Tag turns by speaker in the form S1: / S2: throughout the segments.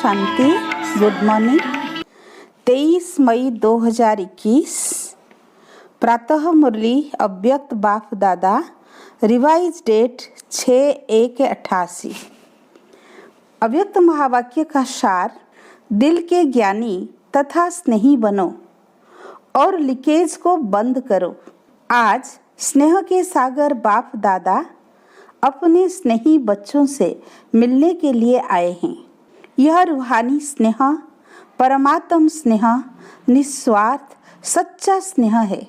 S1: शांति। Good morning. 23 मई 2021 प्रातः मुरली अव्यक्त बाप दादा, रिवाइज डेट 6/1/88। अव्यक्त महावाक्य का सार, दिल के ज्ञानी तथा स्नेही बनो और लीकेज को बंद करो। आज स्नेह के सागर बाप दादा अपने स्नेही बच्चों से मिलने के लिए आए हैं। यह रूहानी स्नेह, परमात्म स्नेह, निस्वार्थ सच्चा स्नेह है।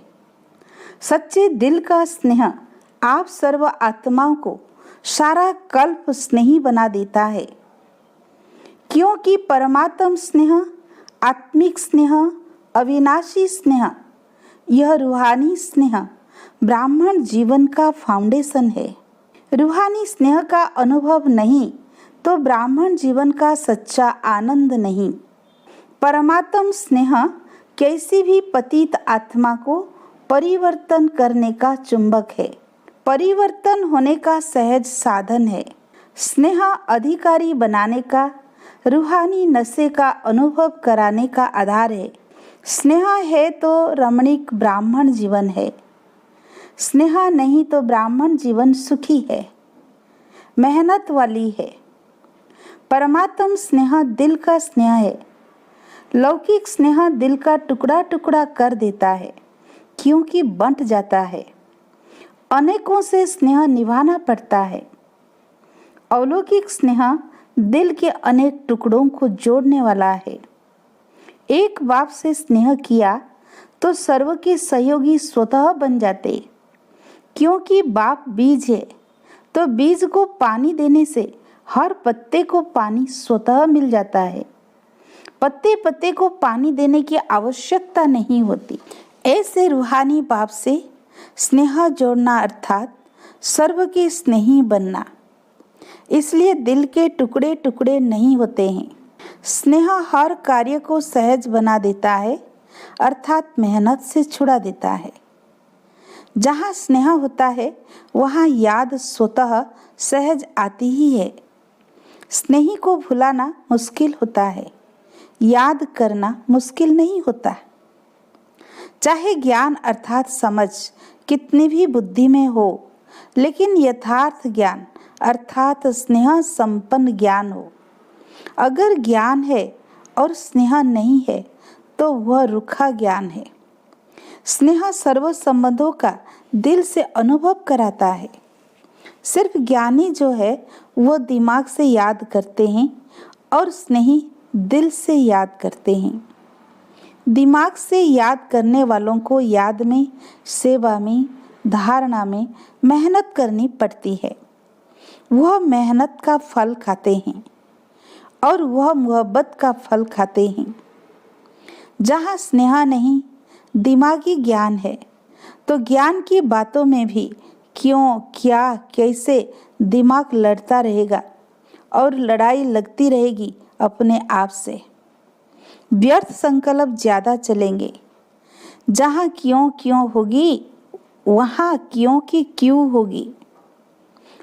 S1: सच्चे दिल का स्नेह आप सर्व आत्माओं को सारा कल्प स्नेही बना देता है, क्योंकि परमात्म स्नेह, आत्मिक स्नेह, अविनाशी स्नेह, यह रूहानी स्नेह ब्राह्मण जीवन का फाउंडेशन है। रूहानी स्नेह का अनुभव नहीं तो ब्राह्मण जीवन का सच्चा आनंद नहीं। परमात्म स्नेह कैसी भी पतित आत्मा को परिवर्तन करने का चुंबक है, परिवर्तन होने का सहज साधन है। स्नेह अधिकारी बनाने का, रूहानी नशे का अनुभव कराने का आधार है। स्नेह है तो रमणीक ब्राह्मण जीवन है। स्नेह नहीं तो ब्राह्मण जीवन सुखी है, मेहनत वाली है। परमात्म स्नेह दिल का स्नेह है। लौकिक स्नेह दिल का टुकड़ा टुकड़ा कर देता है, क्योंकि बंट जाता है। अनेकों से स्नेह निभाना पड़ता है। अलौकिक स्नेह दिल के अनेक टुकड़ों को जोड़ने वाला है। एक बाप से स्नेह किया तो सर्व के सहयोगी स्वतः बन जाते, क्योंकि बाप बीज है, तो बीज को पानी देने से हर पत्ते को पानी स्वतः मिल जाता है। पत्ते पत्ते को पानी देने की आवश्यकता नहीं होती। ऐसे रूहानी बाप से स्नेह जोड़ना अर्थात सर्व के स्नेही बनना। इसलिए दिल के टुकड़े टुकड़े नहीं होते हैं। स्नेह हर कार्य को सहज बना देता है, अर्थात मेहनत से छुड़ा देता है। जहाँ स्नेह होता है वहाँ याद स्वतः सहज आती ही है। स्नेही को भुलाना मुश्किल होता है, याद करना मुश्किल नहीं होता। चाहे ज्ञान अर्थात समझ कितनी भी बुद्धि में हो, लेकिन यथार्थ ज्ञान अर्थात स्नेह संपन्न ज्ञान हो। अगर ज्ञान है और स्नेह नहीं है तो वह रूखा ज्ञान है। स्नेह सर्व संबंधों का दिल से अनुभव कराता है। सिर्फ ज्ञानी जो है वो दिमाग से याद करते हैं और स्नेही दिल से याद करते हैं। दिमाग से याद करने वालों को याद में, सेवा में, धारणा में मेहनत करनी पड़ती है। वह मेहनत का फल खाते हैं और वह मोहब्बत का फल खाते हैं। जहाँ स्नेह नहीं, दिमागी ज्ञान है, तो ज्ञान की बातों में भी क्यों, क्या, कैसे दिमाग लड़ता रहेगा और लड़ाई लगती रहेगी अपने आप से। व्यर्थ संकल्प ज़्यादा चलेंगे। जहाँ क्यों क्यों होगी वहाँ क्यों की क्यों होगी।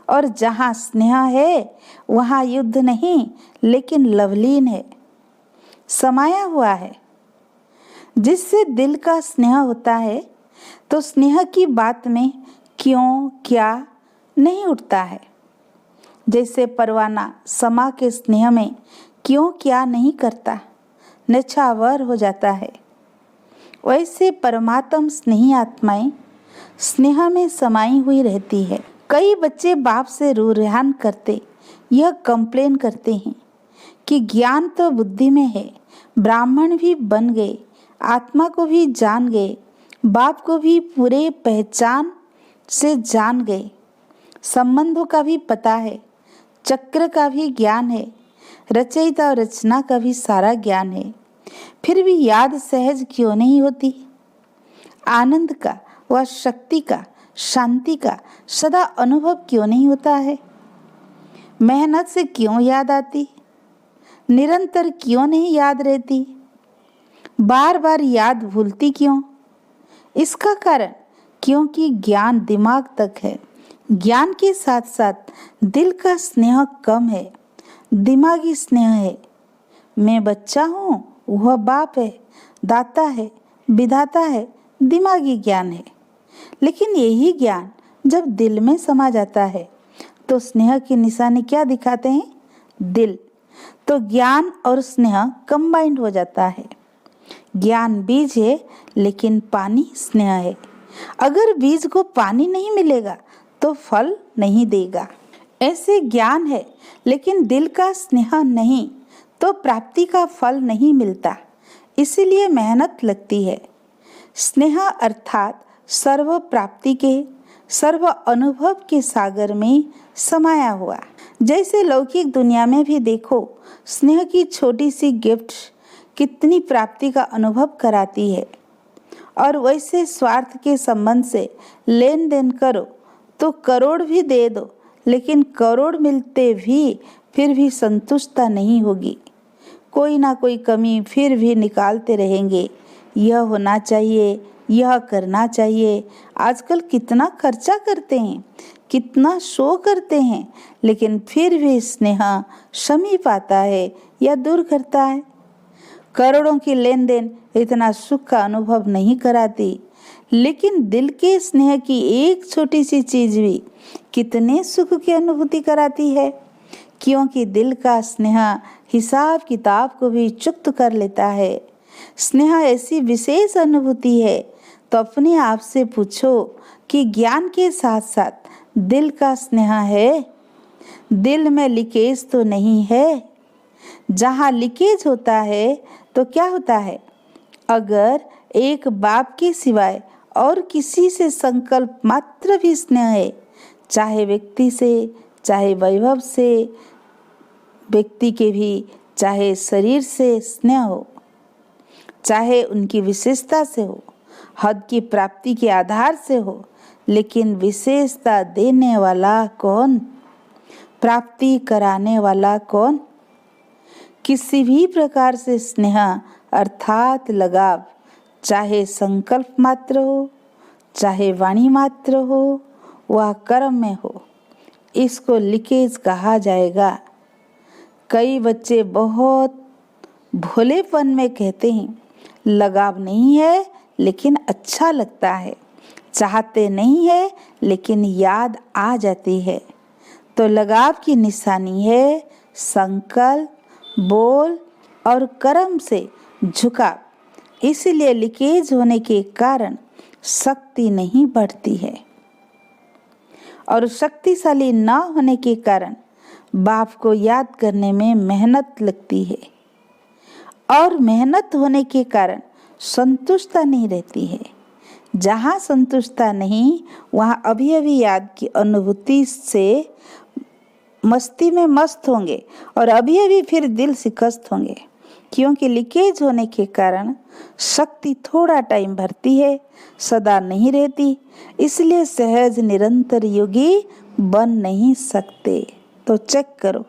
S1: और जहाँ स्नेह है वहाँ युद्ध नहीं लेकिन लवलीन है, समाया हुआ है। जिससे दिल का स्नेह होता है तो स्नेह की बात में क्यों, क्या नहीं उठता है। जैसे परवाना समा के स्नेह में क्यों, क्या नहीं करता, नछावर हो जाता है। वैसे परमात्म स्नेही आत्माएं स्नेह में समाई हुई रहती है। कई बच्चे बाप से रूहान करते यह कंप्लेन करते हैं कि ज्ञान तो बुद्धि में है, ब्राह्मण भी बन गए, आत्मा को भी जान गए, बाप को भी पूरे पहचान से जान गए, संबंधों का भी पता है, चक्र का भी ज्ञान है, रचयिता और रचना का भी सारा ज्ञान है, फिर भी याद सहज क्यों नहीं होती। आनंद का व शक्ति का, शांति का सदा अनुभव क्यों नहीं होता है। मेहनत से क्यों याद आती, निरंतर क्यों नहीं याद रहती, बार बार याद भूलती क्यों। इसका कारण क्योंकि ज्ञान दिमाग तक है। ज्ञान के साथ साथ दिल का स्नेह कम है, दिमागी स्नेह है। मैं बच्चा हूँ, वह बाप है, दाता है, विधाता है, दिमागी ज्ञान है। लेकिन यही ज्ञान जब दिल में समा जाता है तो स्नेह की निशानी क्या दिखाते हैं? दिल। तो ज्ञान और स्नेह कंबाइंड हो जाता है। ज्ञान बीज है लेकिन पानी स्नेह है। अगर बीज को पानी नहीं मिलेगा तो फल नहीं देगा। ऐसे ज्ञान है लेकिन दिल का स्नेह नहीं तो प्राप्ति का फल नहीं मिलता, इसीलिए मेहनत लगती है। स्नेह अर्थात सर्व प्राप्ति के, सर्व अनुभव के सागर में समाया हुआ। जैसे लौकिक दुनिया में भी देखो, स्नेह की छोटी सी गिफ्ट कितनी प्राप्ति का अनुभव कराती है। और वैसे स्वार्थ के संबंध से लेन देन करो तो करोड़ भी दे दो, लेकिन करोड़ मिलते भी फिर भी संतुष्टता नहीं होगी। कोई ना कोई कमी फिर भी निकालते रहेंगे। यह होना चाहिए, यह करना चाहिए। आजकल कितना खर्चा करते हैं, कितना शो करते हैं, लेकिन फिर भी स्नेह समीप आता है या दूर करता है। करोड़ों की लेन देन इतना सुख का अनुभव नहीं कराती, लेकिन दिल के स्नेह की एक छोटी सी चीज भी कितने सुख की अनुभूति कराती है। क्योंकि दिल का स्नेह हिसाब किताब को भी चुक्त कर लेता है। स्नेह ऐसी विशेष अनुभूति है, तो अपने आप से पूछो कि ज्ञान के साथ साथ दिल का स्नेह है? दिल में लीकेज तो नहीं है? जहाँ लीकेज होता है तो क्या होता है? अगर एक बाप के सिवाय और किसी से संकल्प मात्र भी स्नेह है, चाहे व्यक्ति से, चाहे वैभव से, व्यक्ति के भी, चाहे शरीर से स्नेह हो, चाहे उनकी विशेषता से हो, हद की प्राप्ति के आधार से हो, लेकिन विशेषता देने वाला कौन? प्राप्ति कराने वाला कौन? किसी भी प्रकार से स्नेह अर्थात लगाव, चाहे संकल्प मात्र हो, चाहे वाणी मात्र हो, वह कर्म में हो, इसको लीकेज कहा जाएगा। कई बच्चे बहुत भोलेपन में कहते हैं लगाव नहीं है लेकिन अच्छा लगता है, चाहते नहीं है लेकिन याद आ जाती है। तो लगाव की निशानी है संकल्प, बोल और कर्म से झुकाव। इसलिए लीकेज होने के कारण शक्ति नहीं बढ़ती है, और शक्तिशाली न होने के कारण बाप को याद करने में मेहनत लगती है, और मेहनत होने के कारण संतुष्टता नहीं रहती है। जहाँ संतुष्टता नहीं, वहाँ अभी अभी याद की अनुभूति से मस्ती में मस्त होंगे और अभी अभी फिर दिल शिकस्त होंगे। क्योंकि लीकेज होने के कारण शक्ति थोड़ा टाइम भरती है, सदा नहीं रहती। इसलिए सहज निरंतर योगी बन नहीं सकते। तो चेक करो,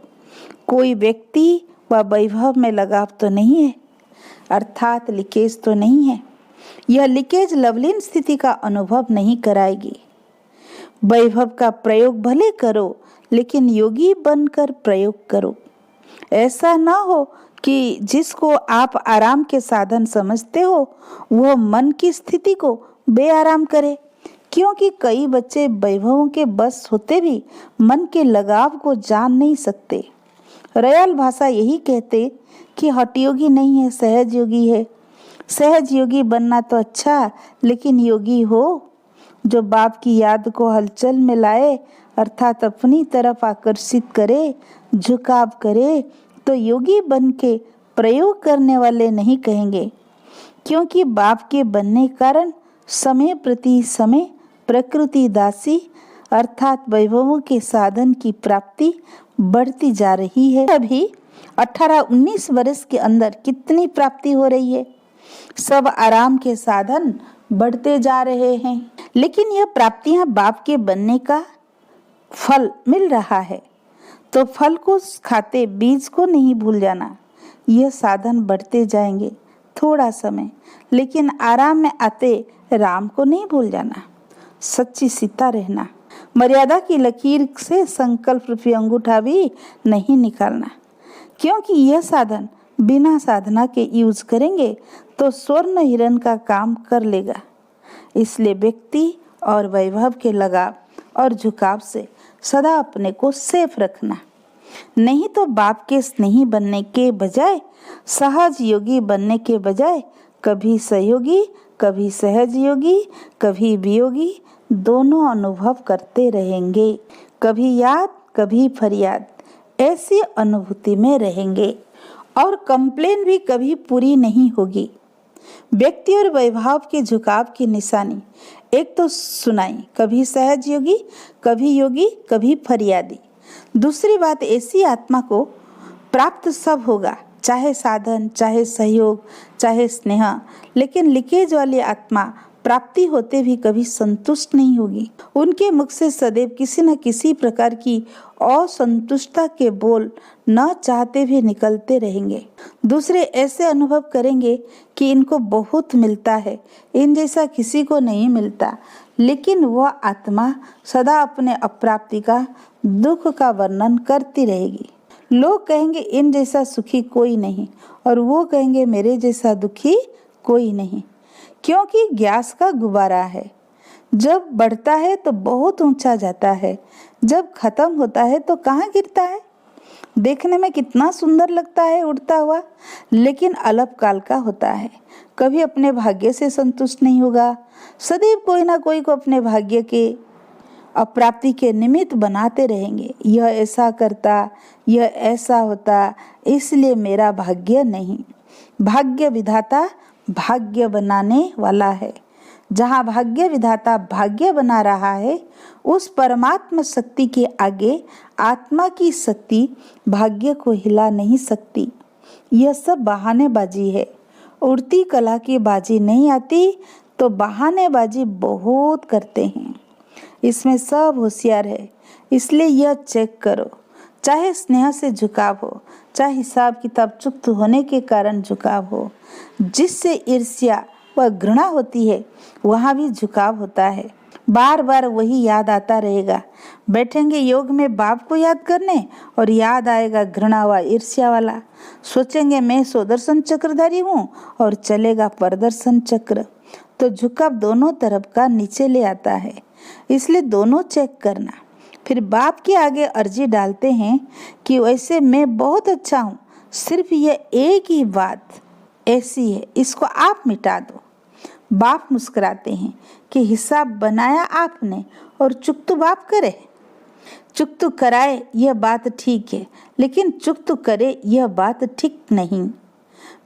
S1: कोई व्यक्ति व वैभव में लगाव तो नहीं है, अर्थात लीकेज तो नहीं है। यह लीकेज लवलीन स्थिति का अनुभव नहीं कराएगी। वैभव का प्रयोग भले करो, लेकिन योगी बनकर प्रयोग करो। ऐसा ना हो कि जिसको आप आराम के साधन समझते हो वह मन की स्थिति को बेआराम करे। क्योंकि कई बच्चे वैभवों के बस होते भी मन के लगाव को जान नहीं सकते। रयाल भाषा यही कहते कि हठ योगी नहीं है, सहज योगी है। सहज योगी बनना तो अच्छा, लेकिन योगी हो जो बाप की याद को हलचल में लाए, अर्थात अपनी तरफ आकर्षित करे, झुकाव करे, तो योगी बन के प्रयोग करने वाले नहीं कहेंगे। क्योंकि बाप के बनने कारण समय प्रति समय प्रकृति दासी, अर्थात वैभवों के साधन की प्राप्ति बढ़ती जा रही है। अभी 18-19 वर्ष के अंदर कितनी प्राप्ति हो रही है। सब आराम के साधन बढ़ते जा रहे हैं, लेकिन यह प्राप्तियां बाप के बनने का फल मिल रहा है। तो फल को खाते बीज को नहीं भूल जाना। यह साधन बढ़ते जाएंगे थोड़ा समय, लेकिन आराम में आते राम को नहीं भूल जाना। सच्ची सीता रहना, मर्यादा की लकीर से संकल्प रूपी अंगूठा भी नहीं निकालना। क्योंकि यह साधन बिना साधना के यूज करेंगे तो स्वर्ण हिरण का काम कर लेगा। इसलिए व्यक्ति और वैभव के लगाव और झुकाव से सदा अपने को सेफ रखना, नहीं तो बाप के स्नेही बनने के बजाय, सहज योगी बनने के बजाय कभी सहयोगी, कभी सहज योगी, कभी वियोगी दोनों अनुभव करते रहेंगे। कभी याद, कभी फरियाद, ऐसी अनुभूति में रहेंगे और कंप्लेन भी कभी पूरी नहीं होगी। व्यक्ति और वैभव के झुकाव की निशानी एक तो सुनाई, कभी सहज योगी, कभी योगी, कभी फरियादी। दूसरी बात, ऐसी आत्मा को प्राप्त सब होगा, चाहे साधन, चाहे सहयोग, चाहे स्नेह, लेकिन लीकेज वाली आत्मा प्राप्ति होते भी कभी संतुष्ट नहीं होगी। उनके मुख से सदैव किसी न किसी प्रकार की असंतुष्टता के बोल न चाहते भी निकलते रहेंगे। दूसरे ऐसे अनुभव करेंगे कि इनको बहुत मिलता है, इन जैसा किसी को नहीं मिलता, लेकिन वह आत्मा सदा अपने अप्राप्ति का, दुख का वर्णन करती रहेगी। लोग कहेंगे इन जैसा सुखी कोई नहीं, और वो कहेंगे मेरे जैसा दुखी कोई नहीं, क्योंकि गैस का गुब्बारा है, जब बढ़ता है तो बहुत ऊंचा जाता है, जब खत्म होता है तो कहाँ गिरता है। देखने में कितना सुंदर लगता है उड़ता हुआ, लेकिन अल्पकाल का होता है। कभी अपने भाग्य से संतुष्ट नहीं होगा, सदैव कोई ना कोई को अपने भाग्य के अप्राप्ति के निमित्त बनाते रहेंगे। यह ऐसा करता, यह ऐसा होता, इसलिए मेरा भाग्य नहीं। भाग्य विधाता भाग्य बनाने वाला है। जहाँ भाग्य विधाता भाग्य बना रहा है, उस परमात्मा शक्ति के आगे आत्मा की शक्ति भाग्य को हिला नहीं सकती। यह सब बहानेबाजी है। उड़ती कला की बाजी नहीं आती तो बहानेबाजी बहुत करते हैं। इसमें सब होशियार है, इसलिए यह चेक करो। चाहे स्नेह से झुकाव हो, चाहे हिसाब किताब चुक्त होने के कारण झुकाव हो, जिससे ईर्ष्या व घृणा होती है वहाँ भी झुकाव होता है। बार बार वही याद आता रहेगा। बैठेंगे योग में बाप को याद करने और याद आएगा घृणा व ईर्ष्या वाला। सोचेंगे मैं सुदर्शन चक्रधारी हूँ और चलेगा प्रदर्शन चक्र, तो झुकाव दोनों तरफ का नीचे ले आता है। इसलिए दोनों चेक करना। फिर बाप के आगे अर्जी डालते हैं कि वैसे मैं बहुत अच्छा हूँ, सिर्फ ये एक ही बात ऐसी है, इसको आप मिटा दो। बाप मुस्कुराते हैं कि हिसाब बनाया आपने और चुकतू बाप करे। चुकतू कराए यह बात ठीक है, लेकिन चुकतू करे यह बात ठीक नहीं।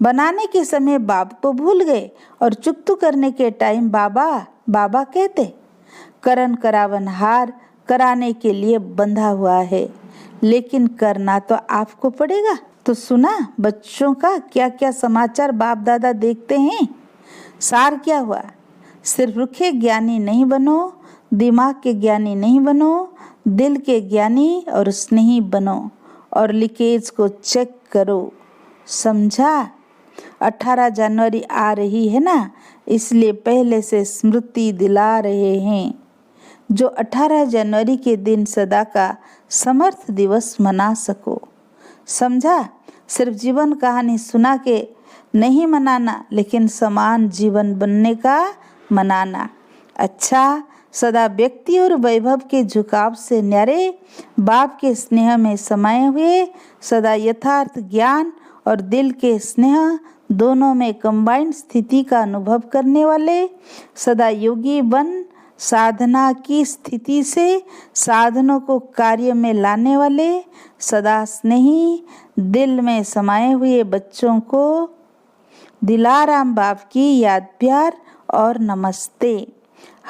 S1: बनाने के समय बाप को भूल गए और चुकतू करने के टाइम बाबा बाबा कहते। करण करावन हार कराने के लिए बंधा हुआ है, लेकिन करना तो आपको पड़ेगा। तो सुना बच्चों का क्या क्या समाचार बाप दादा देखते हैं। सार क्या हुआ? सिर्फ रुखे ज्ञानी नहीं बनो, दिमाग के ज्ञानी नहीं बनो, दिल के ज्ञानी और स्नेही बनो और लीकेज को चेक करो। समझा? 18 जनवरी आ रही है ना, इसलिए पहले से स्मृति दिला रहे हैं। जो 18 जनवरी के दिन सदा का समर्थ दिवस मना सको। समझा? सिर्फ जीवन कहानी सुना के नहीं मनाना, लेकिन समान जीवन बनने का मनाना। अच्छा, सदा व्यक्ति और वैभव के झुकाव से न्यारे बाप के स्नेह में समाये हुए, सदा यथार्थ ज्ञान और दिल के स्नेह दोनों में कंबाइंड स्थिति का अनुभव करने वाले, सदा योगी बन साधना की स्थिति से साधनों को कार्य में लाने वाले, सदा स्नेही दिल में समाये हुए बच्चों को दिलाराम बाप की याद प्यार और नमस्ते।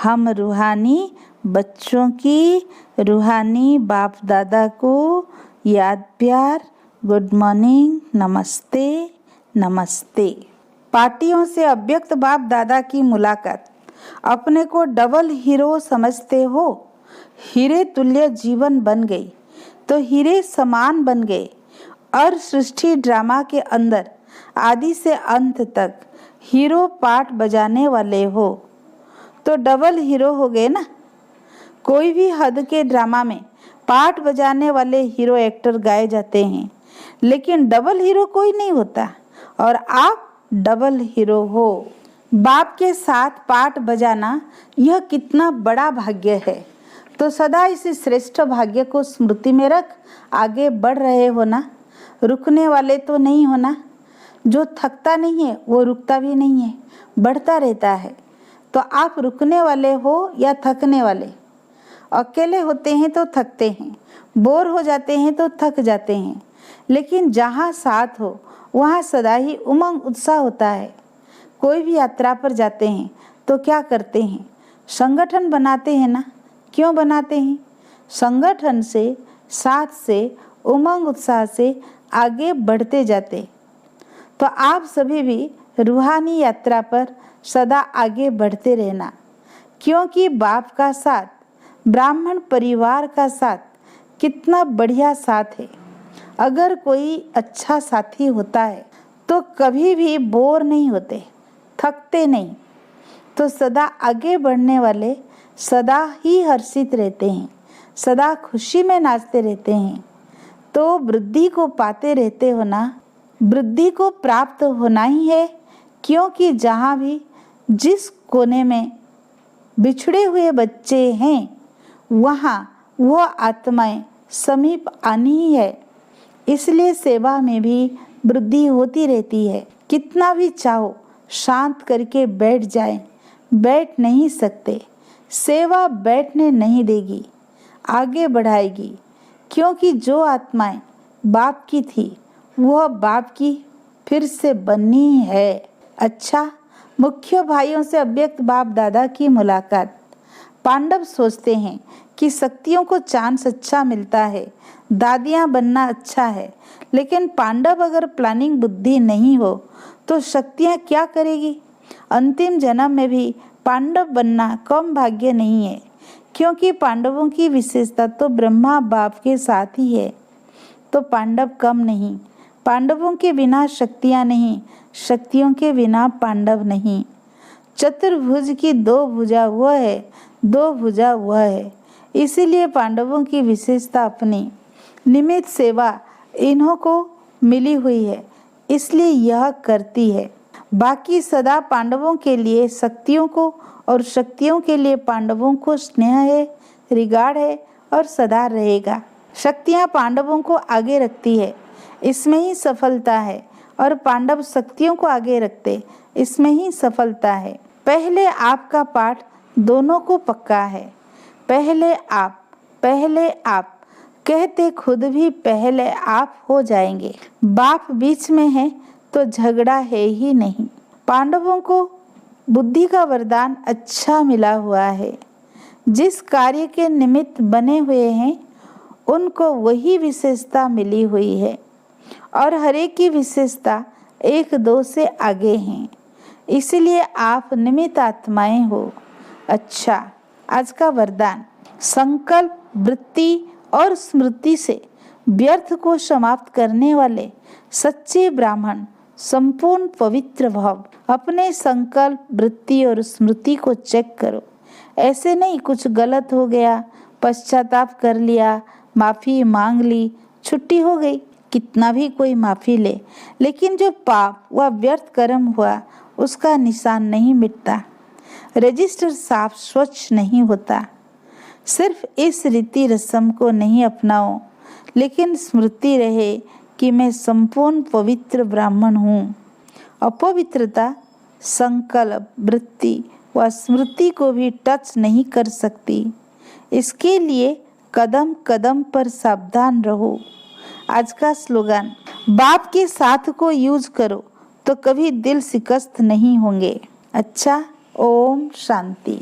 S1: हम रूहानी बच्चों की रूहानी बाप दादा को याद प्यार, गुड मॉर्निंग, नमस्ते नमस्ते। पार्टियों से अव्यक्त बाप दादा की मुलाकात। अपने को डबल हीरो समझते हो। हीरे तुल्य जीवन बन गई तो हीरे समान बन गए, और सृष्टि ड्रामा के अंदर आदि से अंत तक हीरो पार्ट बजाने वाले हो तो डबल हीरो हो गए ना। कोई भी हद के ड्रामा में पार्ट बजाने वाले हीरो एक्टर गाए जाते हैं, लेकिन डबल हीरो कोई नहीं होता और आप डबल हीरो हो। बाप के साथ पाठ बजाना यह कितना बड़ा भाग्य है। तो सदा इस श्रेष्ठ भाग्य को स्मृति में रख आगे बढ़ रहे हो ना। रुकने वाले तो नहीं हो ना। जो थकता नहीं है वो रुकता भी नहीं है, बढ़ता रहता है। तो आप रुकने वाले हो या थकने वाले? अकेले होते हैं तो थकते हैं, बोर हो जाते हैं तो थक जाते हैं, लेकिन जहाँ साथ हो वहाँ सदा ही उमंग उत्साह होता है। कोई भी यात्रा पर जाते हैं तो क्या करते हैं? संगठन बनाते हैं ना। क्यों बनाते हैं? संगठन से, साथ से, उमंग उत्साह से आगे बढ़ते जाते। तो आप सभी भी रूहानी यात्रा पर सदा आगे बढ़ते रहना, क्योंकि बाप का साथ, ब्राह्मण परिवार का साथ कितना बढ़िया साथ है। अगर कोई अच्छा साथी होता है तो कभी भी बोर नहीं होते, थकते नहीं। तो सदा आगे बढ़ने वाले सदा ही हर्षित रहते हैं, सदा खुशी में नाचते रहते हैं। तो वृद्धि को पाते रहते हो ना। वृद्धि को प्राप्त होना ही है, क्योंकि जहाँ भी जिस कोने में बिछड़े हुए बच्चे हैं वहाँ वह आत्माएं समीप आनी ही है। इसलिए सेवा में भी वृद्धि होती रहती है। कितना भी चाहो शांत करके बैठ जाए, बैठ नहीं सकते। सेवा बैठने नहीं देगी, आगे बढ़ाएगी, क्योंकि जो आत्माएं बाप की थी वह बाप की फिर से बननी है। अच्छा, मुख्य भाइयों से अव्यक्त बाप दादा की मुलाकात। पांडव सोचते हैं कि शक्तियों को चांस अच्छा मिलता है, दादियाँ बनना अच्छा है, लेकिन पांडव अगर प्लानिंग बुद्धि नहीं हो तो शक्तियाँ क्या करेगी? अंतिम जन्म में भी पांडव बनना कम भाग्य नहीं है, क्योंकि पांडवों की विशेषता तो ब्रह्मा बाप के साथ ही है। तो पांडव कम नहीं, पांडवों के बिना शक्तियाँ नहीं, शक्तियों के बिना पांडव नहीं। चतुर्भुज की दो भुजा वह है, दो भुजा वह है। इसीलिए पांडवों की विशेषता अपनी निमित्त सेवा इन्हों को मिली हुई है, इसलिए यह करती है। बाकी सदा पांडवों के लिए शक्तियों को और शक्तियों के लिए पांडवों को स्नेह है, रिगार्ड है और सदा रहेगा। शक्तियाँ पांडवों को आगे रखती है, इसमें ही सफलता है, और पांडव शक्तियों को आगे रखते, इसमें ही सफलता है। पहले आपका पाठ दोनों को पक्का है। पहले आप कहते खुद भी पहले आप हो जाएंगे। बाप बीच में है तो झगड़ा है ही नहीं। पांडवों को बुद्धि का वरदान अच्छा मिला हुआ है। जिस कार्य के निमित्त बने हुए हैं उनको वही विशेषता मिली हुई है, और हर एक की विशेषता एक दो से आगे हैं। इसलिए आप निमित्त आत्माएं हो। अच्छा, आज का वरदान। संकल्प, वृत्ति और स्मृति से व्यर्थ को समाप्त करने वाले सच्चे ब्राह्मण संपूर्ण पवित्र भाव। अपने संकल्प, वृत्ति और स्मृति को चेक करो। ऐसे नहीं कुछ गलत हो गया, पश्चाताप कर लिया, माफी मांग ली, छुट्टी हो गई। कितना भी कोई माफी ले, लेकिन जो पाप व व्यर्थ कर्म हुआ उसका निशान नहीं मिटता, रजिस्टर साफ स्वच्छ नहीं होता। सिर्फ इस रीति रस्म को नहीं अपनाओ, लेकिन स्मृति रहे कि मैं संपूर्ण पवित्र ब्राह्मण हूँ। अपवित्रता संकल्प, वृत्ति व स्मृति को भी टच नहीं कर सकती। इसके लिए कदम कदम पर सावधान रहो। आज का स्लोगन। बाप के साथ को यूज करो तो कभी दिल शिकस्त नहीं होंगे। अच्छा, ओम शांति।